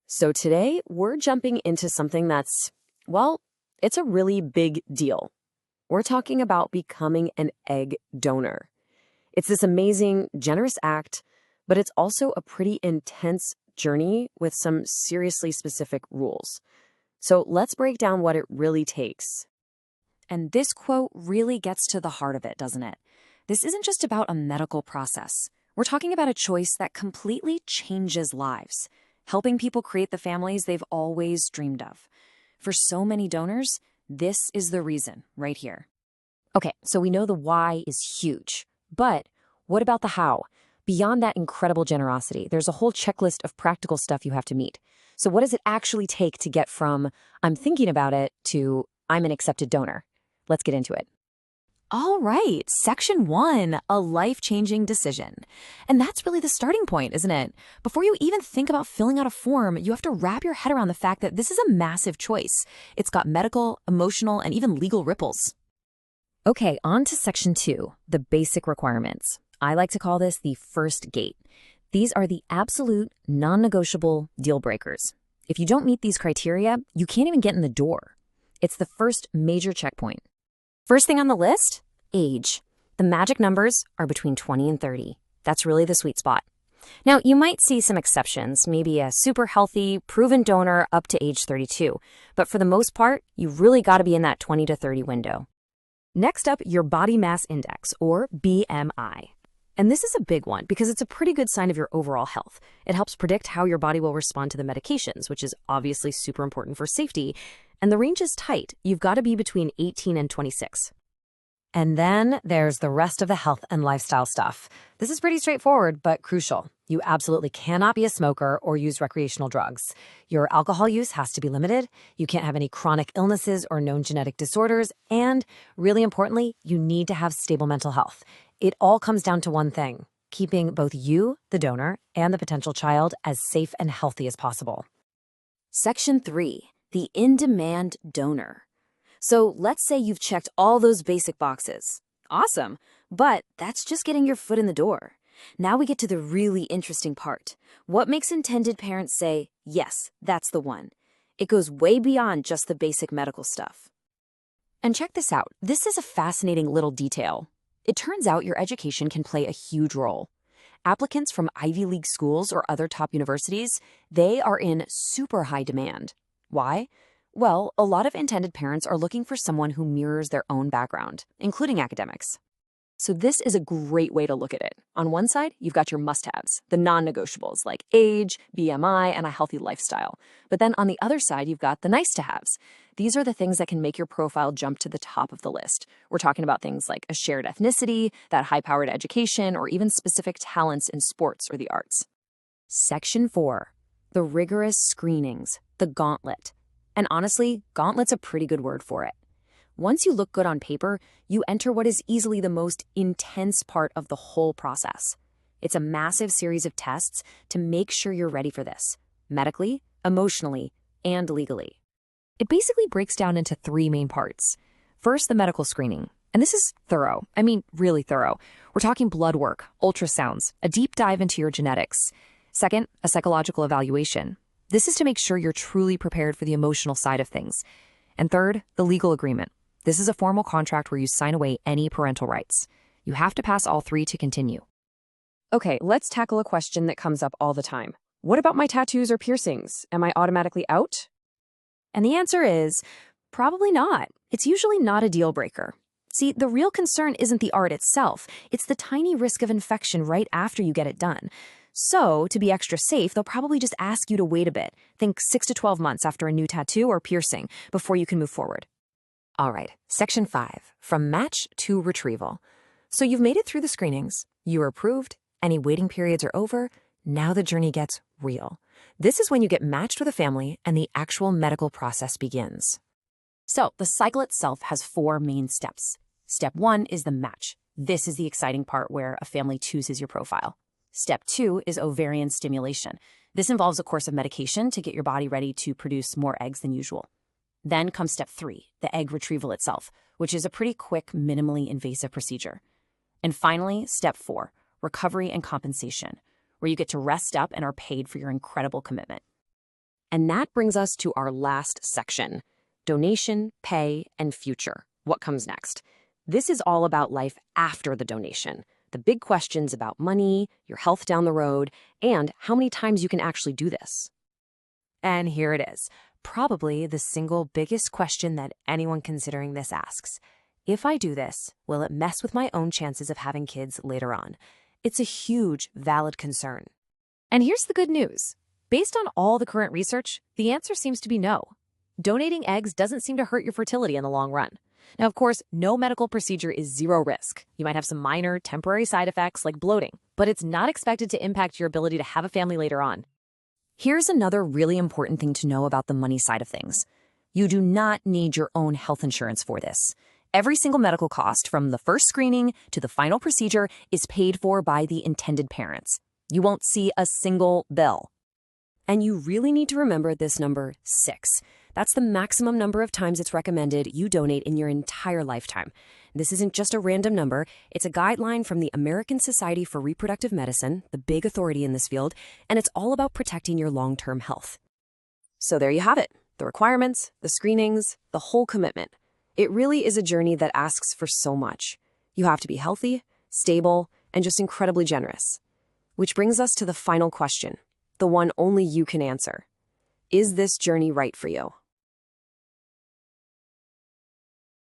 So today we're jumping into something that's, well, it's a really big deal. We're talking about becoming an egg donor. It's this amazing, generous act, but it's also a pretty intense journey with some seriously specific rules. So let's break down what it really takes. And this quote really gets to the heart of it, doesn't it? This isn't just about a medical process. We're talking about a choice that completely changes lives, helping people create the families they've always dreamed of. For so many donors, this is the reason right here. Okay, so we know the why is huge, but what about the how? Beyond that incredible generosity, there's a whole checklist of practical stuff you have to meet. So what does it actually take to get from I'm thinking about it to I'm an accepted donor? Let's get into it. All right, section 1, a life-changing decision. And that's really the starting point, isn't it? Before you even think about filling out a form, you have to wrap your head around the fact that this is a massive choice. It's got medical, emotional, and even legal ripples. Okay, on to section 2, the basic requirements. I like to call this the first gate. These are the absolute, non-negotiable deal breakers. If you don't meet these criteria, you can't even get in the door. It's the first major checkpoint. First thing on the list, age. The magic numbers are between 20 and 30. That's really the sweet spot. Now, you might see some exceptions, maybe a super healthy, proven donor up to age 32. But for the most part, you really got to be in that 20 to 30 window. Next up, your body mass index, or BMI. And this is a big one because it's a pretty good sign of your overall health. It helps predict how your body will respond to the medications, which is obviously super important for safety. And the range is tight. You've got to be between 18 and 26. And then there's the rest of the health and lifestyle stuff. This is pretty straightforward, but crucial. You absolutely cannot be a smoker or use recreational drugs. Your alcohol use has to be limited. You can't have any chronic illnesses or known genetic disorders. And really importantly, you need to have stable mental health. It all comes down to one thing: keeping both you, the donor, and the potential child as safe and healthy as possible. Section 3, the in-demand donor. So let's say you've checked all those basic boxes. Awesome, but that's just getting your foot in the door. Now we get to the really interesting part. What makes intended parents say, yes, that's the one? It goes way beyond just the basic medical stuff. And check this out. This is a fascinating little detail. It turns out your education can play a huge role. Applicants from Ivy League schools or other top universities, they are in super high demand. Why? Well, a lot of intended parents are looking for someone who mirrors their own background, including academics. So this is a great way to look at it. On one side, you've got your must-haves, the non-negotiables like age, BMI, and a healthy lifestyle. But then on the other side, you've got the nice-to-haves. These are the things that can make your profile jump to the top of the list. We're talking about things like a shared ethnicity, that high-powered education, or even specific talents in sports or the arts. Section 4, the rigorous screenings, the gauntlet. And honestly, gauntlet's a pretty good word for it. Once you look good on paper, you enter what is easily the most intense part of the whole process. It's a massive series of tests to make sure you're ready for this, medically, emotionally, and legally. It basically breaks down into 3 main parts. First, the medical screening. And this is thorough. I mean, really thorough. We're talking blood work, ultrasounds, a deep dive into your genetics. Second, a psychological evaluation. This is to make sure you're truly prepared for the emotional side of things. And third, the legal agreement. This is a formal contract where you sign away any parental rights. You have to pass all 3 to continue. Okay, let's tackle a question that comes up all the time. What about my tattoos or piercings? Am I automatically out? And the answer is probably not. It's usually not a deal breaker. See, the real concern isn't the art itself. It's the tiny risk of infection right after you get it done. So, to be extra safe, they'll probably just ask you to wait a bit. Think 6 to 12 months after a new tattoo or piercing before you can move forward. All right, section 5, from match to retrieval. So you've made it through the screenings, you are approved, any waiting periods are over, now the journey gets real. This is when you get matched with a family and the actual medical process begins. So the cycle itself has 4 main steps. Step 1 is the match. This is the exciting part where a family chooses your profile. Step 2 is ovarian stimulation. This involves a course of medication to get your body ready to produce more eggs than usual. Then comes step 3, the egg retrieval itself, which is a pretty quick, minimally invasive procedure. And finally, step 4, recovery and compensation, where you get to rest up and are paid for your incredible commitment. And that brings us to our last section: donation, pay, and future. What comes next? This is all about life after the donation. The big questions about money, your health down the road, and how many times you can actually do this. And here it is, probably the single biggest question that anyone considering this asks. If I do this, will it mess with my own chances of having kids later on? It's a huge, valid concern. And here's the good news. Based on all the current research, the answer seems to be no. Donating eggs doesn't seem to hurt your fertility in the long run. Now, of course, no medical procedure is zero risk. You might have some minor, temporary side effects like bloating, but it's not expected to impact your ability to have a family later on. Here's another really important thing to know about the money side of things. You do not need your own health insurance for this. Every single medical cost, from the first screening to the final procedure, is paid for by the intended parents. You won't see a single bill. And you really need to remember this number 6. That's the maximum number of times it's recommended you donate in your entire lifetime. This isn't just a random number. It's a guideline from the American Society for Reproductive Medicine, the big authority in this field, and it's all about protecting your long-term health. So there you have it. The requirements, the screenings, the whole commitment. It really is a journey that asks for so much. You have to be healthy, stable, and just incredibly generous. Which brings us to the final question, the one only you can answer. Is this journey right for you?